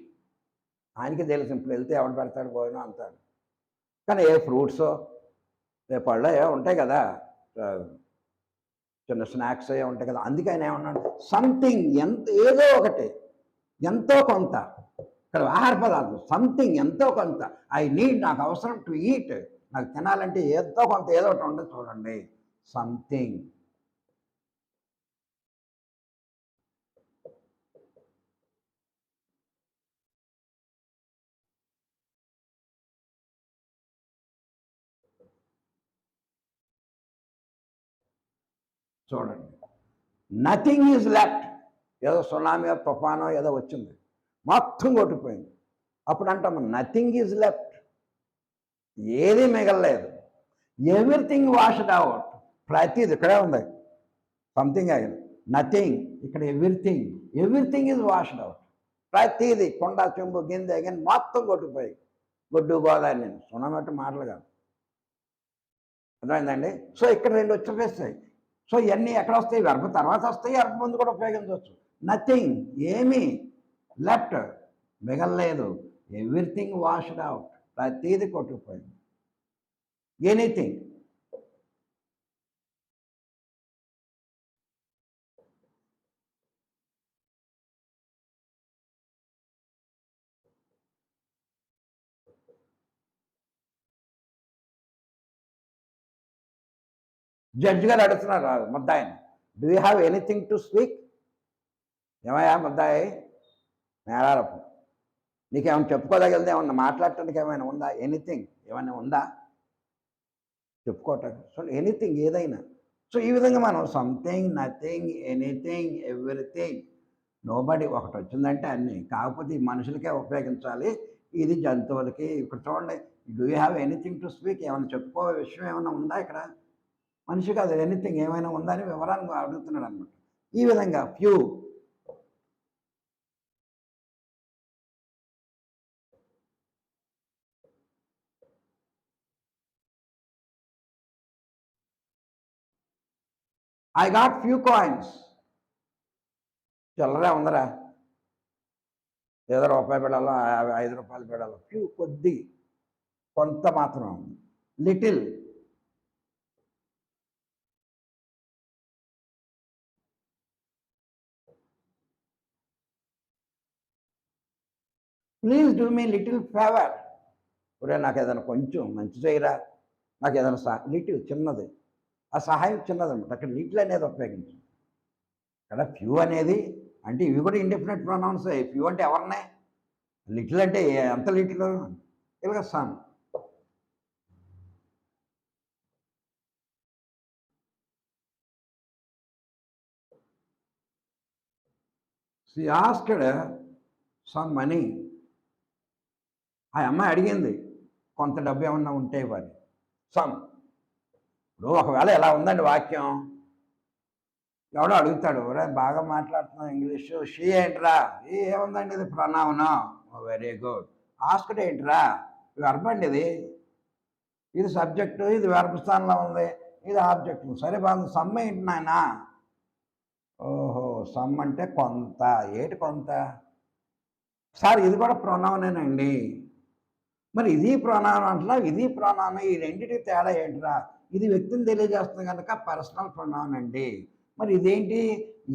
ఆయనకి తెలుసు ఇప్పుడు వెళ్తే ఎవడు పెడతాడు భోజనం అంటాడు. కానీ ఏ ఫ్రూట్సో ఏ పళ్ళు ఏ ఉంటాయి కదా, చిన్న స్నాక్స్ ఏ ఉంటాయి కదా. అందుకే ఆయన ఏమన్నాడు, సంథింగ్, ఎంత ఏదో ఒకటి, ఎంతో కొంత. ఇక్కడ ఆహార పదార్థం సంథింగ్, ఎంతో కొంత. ఐ నీడ్, నాకు అవసరం, టు ఈట్, నాకు తినాలంటే ఎంతో కొంత ఏదో ఒకటి ఉండదు. చూడండి, సంథింగ్. చూడండి, నథింగ్ ఈజ్ లెఫ్ట్. ఏదో సునామీ, తుఫానో ఏదో వచ్చింది, మొత్తం కొట్టిపోయింది. అప్పుడు అంటాము నథింగ్ ఈజ్ లెఫ్ట్, ఏది మిగలలేదు. ఎవ్రీథింగ్ వాష్డ్ అవుట్, ప్రతిది ఇక్కడే ఉంది. సంథింగ్ అయింది, నథింగ్, ఇక్కడ everything, everything is washed out. ప్రతిది, కొండ, చెంబు, గిందె గిన్నె మొత్తం కొట్టిపోయి, గొడ్డు గోదావరి. నేను సునామీ మాటలు కాదు, అర్థమైందండి. సో ఇక్కడ రెండు వచ్చేస్తాయి. సో ఇవన్నీ ఎక్కడ వస్తాయి, వెర్బ్ తర్వాత వస్తాయి, వెర్బ్ ముందు కూడా ఉపయోగించవచ్చు. నథింగ్, ఏమీ, లెఫ్ట్, మిగలలేదు, ఎవ్రీథింగ్ వాష్డ్ అవుట్, ప్రతిది కొట్టుకుపోయింది. ఎనీథింగ్, జడ్జి గారు అడుగుతున్నారు ముద్దాయిని, do you have anything to speak. ఏమయ్యా ముద్దాయి, నేరారపు, నీకేమైనా చెప్పుకోదగినది ఏమన్నా, మాట్లాడటానికి ఏమైనా ఉందా, ఎనీథింగ్ ఏమైనా ఉందా చెప్పుకోవటానికి. సో ఎనీథింగ్, ఏదైనా. సో ఈ విధంగా మనం something, nothing, anything, everything, nobody, ఒకటి వచ్చిందంటే అన్నీ. కాకపోతే ఈ మనుషులకే ఉపయోగించాలి, ఇది జంతువులకి. ఇక్కడ చూడండి, do you have anything to speak, ఏమైనా చెప్పుకో విషయం ఏమైనా ఉందా ఇక్కడ. మనిషి కాదు, ఎనీథింగ్, ఏమైనా ఉందా అని వివరాన్ని అడుగుతున్నాడు అనమాట. ఈ విధంగా few, I got few coins, చిల్లరే ఉందరా, ఏదో రూపాయి పెడాలో 5 రూపాయలు పెడాలో. ఫ్యూ, కొద్ది, కొంత మాత్రం. Little, please do me little favour. ఒరే నాకు ఏదైనా కొంచెం మంచి చేయరా, నాకు ఏదైనా లిటిల్, చిన్నది, ఆ సహాయం చిన్నది అనమాట. అక్కడ లిటిల్ అనేది ఉపయోగించు. ఇక్కడ ఫ్యూ అనేది అంటే ఇవి కూడా ఇండిఫినెంట్ ప్రొనౌన్స్. ఫ్యూ అంటే ఎవరినే, లిటిల్ అంటే ఎంత లిటిల్, ఇలాగ some. She asked some money. ఆ అమ్మాయి అడిగింది కొంత డబ్బు ఏమన్నా ఉంటే ఇవ్వాలి. సమ్. ఇప్పుడు ఒకవేళ ఎలా ఉందండి వాక్యం, ఎవడో అడుగుతాడు, ఒరే బాగా మాట్లాడుతున్నావు ఇంగ్లీషు, షీ ఏంట్రా, ఏముందండి ఇది ప్రొనౌన్. Very good. ఆస్క్డ్ ఏంట్రా, వెర్బ్ అండి ఇది, ఇది సబ్జెక్టు, ఇది వెర్బ్ స్థానంలో ఉంది, ఇది ఆబ్జెక్టు. సరే బాగుంది. సమ్ ఏంటి నాయనా, సమ్ అంటే కొంత. ఏటి కొంత? సార్ ఇది కూడా ప్రొనౌనేనండి. మరి ఇది ప్రొనౌన్ అంటున్నావు, ఇది ప్రొనౌన్, ఈ రెండిటికి తేడా ఏంటిరా? ఇది వ్యక్తిని తెలియజేస్తుంది కనుక పర్సనల్ ప్రొనౌన్ అండి. మరి ఇదేంటి?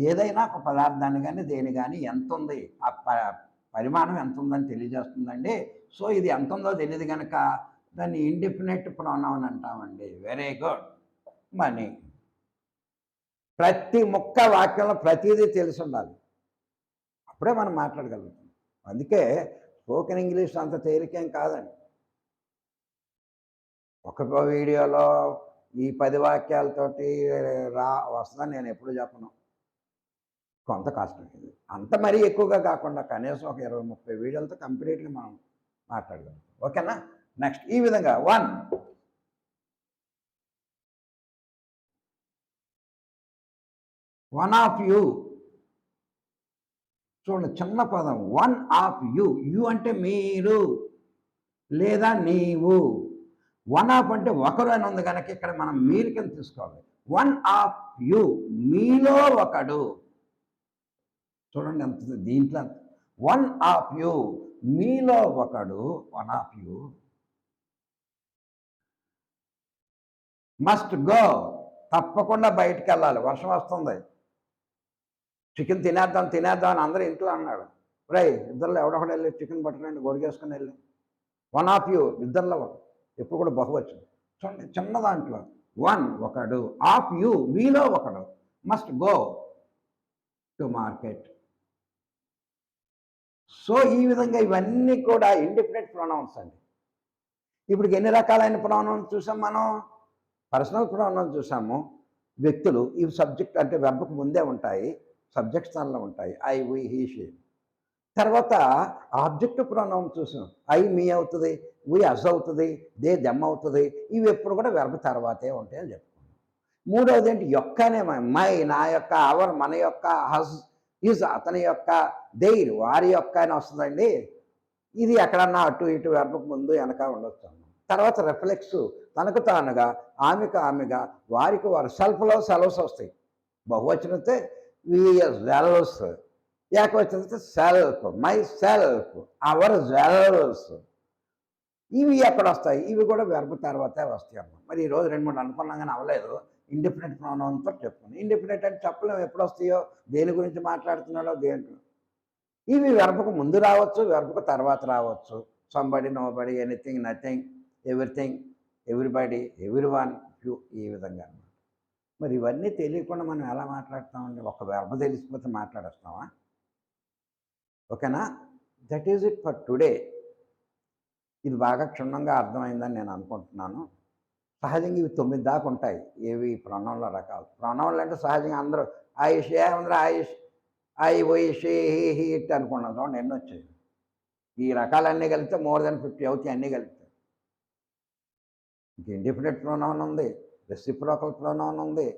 ఏదైనా ఒక పదార్థాన్ని కానీ దేని కానీ ఎంత ఉంది, ఆ పరిమాణం ఎంత ఉందని తెలియజేస్తుందండి. సో ఇది ఎంత ఉందో తెలియదు కనుక దాన్ని ఇండెఫినెట్ ప్రొనౌన్ అంటామండి. Very good. మనీ. ప్రతి ముక్క వాక్యంలో ప్రతిదీ తెలిసి ఉండాలి, అప్పుడే మనం మాట్లాడగలుగుతాం. అందుకే స్పోకెన్ ఇంగ్లీష్ అంత తేలికేం కాదండి. ఒక వీడియోలో ఈ 10 వాక్యాలతోటి వస్తుందని నేను ఎప్పుడు చెప్పను. కొంత కష్టం ఇది. అంత మరీ ఎక్కువగా కాకుండా కనీసం ఒక 20-30 వీడియోలతో కంప్లీట్గా మనం మాట్లాడగలుగుతాం. ఓకేనా? నెక్స్ట్ ఈ విధంగా వన్ ఆఫ్ యూ. చూడండి, చిన్న పదం. One of you. యూ అంటే మీరు లేదా నీవు. వన్ ఆఫ్ అంటే ఒకరు అని ఉంది కనుక ఇక్కడ మనం మీరు కింద తీసుకోవాలి. వన్ ఆఫ్ యూ, మీలో ఒకడు. చూడండి ఎంత దీంట్లో. వన్ ఆఫ్ యూ, మీలో ఒకడు. One of you must go, తప్పకుండా బయటికి వెళ్ళాలి. వర్షం వస్తుంది, చికెన్ తినేద్దాం అని అందరూ ఇంట్లో అన్నాడు. ఇద్దరిలో ఎవడొకడు వెళ్ళి చికెన్ పట్టుకుని గొడిగేసుకుని వెళ్ళి. వన్ ఆఫ్ యూ, ఇద్దరిలో ఎప్పుడు కూడా బహువచనం. చూడండి, చిన్న దాంట్లో వన్ ఒకడు, ఆఫ్ యూ మీలో ఒకడు, must go to market. So ఈ విధంగా ఇవన్నీ కూడా ఇండిఫినెంట్ ప్రొనౌన్స్ అండి. ఇప్పుడు ఎన్ని రకాలైన ప్రొనౌన్స్ చూసాం మనం? పర్సనల్ ప్రొనౌన్స్ చూసాము. వ్యక్తులు ఇవి సబ్జెక్ట్ అంటే వెర్బ్కు ముందే ఉంటాయి, సబ్జెక్ట్ స్థానంలో ఉంటాయి. I, we, he, she. తర్వాత ఆబ్జెక్టివ్ ప్రొనౌన్ చూసాం. ఐ మీ అవుతుంది, వి అస్ అవుతుంది, దే దెమ్ అవుతుంది. ఇవి ఎప్పుడు కూడా వెర్బ్ తర్వాతే ఉంటాయని చెప్పుకున్నాం. మూడవది ఏంటి? యొక్కనే. మై నా యొక్క, అవర్ మన యొక్క, హస్ ఈజ్ అతని యొక్క, దేర్ వారి యొక్క అని వస్తుందండి. ఇది ఎక్కడన్నా అటు ఇటు వెర్బ్కు ముందు వెనక ఉండొచ్చు. తర్వాత రిఫ్లెక్స్, తనకు తానుగా, ఆమెకు ఆమెగా, వారికి వారు. సెల్ఫ్లో సెలవుస్ వస్తాయి. బహువచనతే వి జెల్స్, ఏకవచనతే self, myself, ourselves. ఇవి ఎక్కడ వస్తాయి? ఇవి కూడా వెర్బ్ తర్వాతే వస్తాయి అమ్మ. మరి ఈరోజు 2-3 అనుకున్నాం కానీ అవ్వలేదు. ఇండిఫినెంట్ ప్రొనౌన్తో చెప్పుకున్నాం. ఇండిఫినెంట్ అంటే చెప్పలేము ఎప్పుడు వస్తాయో, దేని గురించి మాట్లాడుతున్నాడో దేంట్లో. ఇవి వెర్బ్కు ముందు రావచ్చు, వెర్బ్కు తర్వాత రావచ్చు. Somebody, nobody, anything, nothing, everything, everybody, everyone, few, ఈ విధంగా అన్నమాట. మరి ఇవన్నీ తెలియకుండా మనం ఎలా మాట్లాడతామండి? ఒక వెర్బ్ తెలిసిపోతే మాట్లాడేస్తామా? ఓకేనా? That is it for today. ఇది బాగా క్షుణ్ణంగా అర్థమైందని నేను అనుకుంటున్నాను. సహజంగా ఇవి 9 దాకా ఉంటాయి. ఏవి? ప్రొనౌన్ల రకాలు. ప్రొనౌన్లు అంటే సహజంగా అందరూ ఆయుష్, ఏమందరూ ఆయుష్, I, we, she, he, he it అనుకున్నాం. చూడండి ఎన్ని వచ్చాయి. ఈ రకాలన్నీ కలిపితే మోర్ దెన్ 50 అవుతాయి. అన్నీ కలిపితే ఇండిఫినెట్ ప్రొనౌన్ ఉంది, రెసిప్రోకల్ ప్రొనౌన్ ఉంది,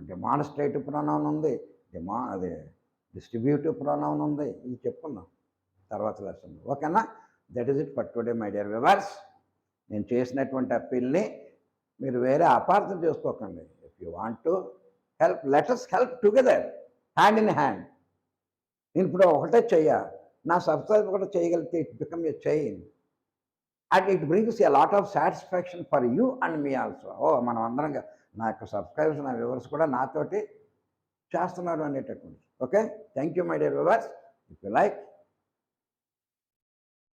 డెమాన్స్ట్రేటివ్ ప్రొనౌన్ ఉంది, అదే డిస్ట్రిబ్యూటివ్ ప్రొనౌన్ ఉంది. ఇవి చెప్పుకుందాం తర్వాత లెసన్. ఓకేనా? That is it for today my dear viewers. నేను చేసినటువంటి అప్పీల్ని మీరు వేరే అపార్థం చేసుకోకండి. If you want to help, let us help together, hand in hand. నేను ఇప్పుడు ఒకటే నా సబ్స్క్రైబ్ కూడా చేయగలిగితే it become a chain and it brings a lot of satisfaction for you and me also. మనం అందరం నా యొక్క సబ్స్క్రైబర్స్, నా వ్యూవర్స్ కూడా నాతోటి చేస్తున్నారు అనేటటువంటి. Okay, thank you my dear viewers. If you like